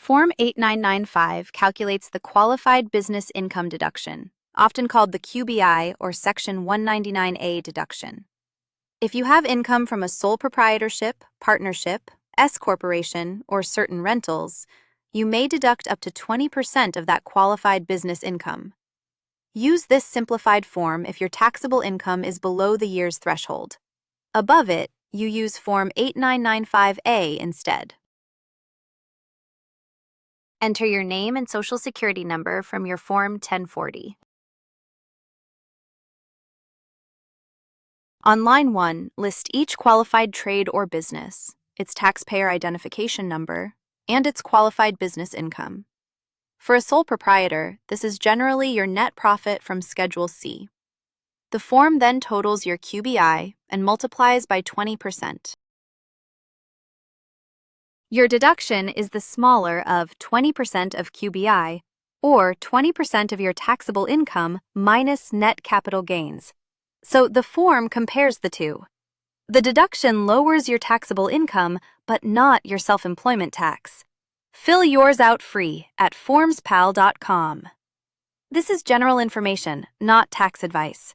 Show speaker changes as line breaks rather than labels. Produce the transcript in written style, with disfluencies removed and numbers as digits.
Form 8995 calculates the Qualified Business Income Deduction, often called the QBI or Section 199A deduction. If you have income from a sole proprietorship, partnership, S corporation, or certain rentals, you may deduct up to 20% of that qualified business income. Use this simplified form if your taxable income is below the year's threshold. Above it, you use Form 8995A instead. Enter your name and Social Security number from your Form 1040. On line 1, list each qualified trade or business, its taxpayer identification number, and its qualified business income. For a sole proprietor, this is generally your net profit from Schedule C. The form then totals your QBI and multiplies by 20%. Your deduction is the smaller of 20% of QBI, or 20% of your taxable income minus net capital gains. So the form compares the two. The deduction lowers your taxable income, but not your self-employment tax. Fill yours out free at FormsPal.com. This is general information, not tax advice.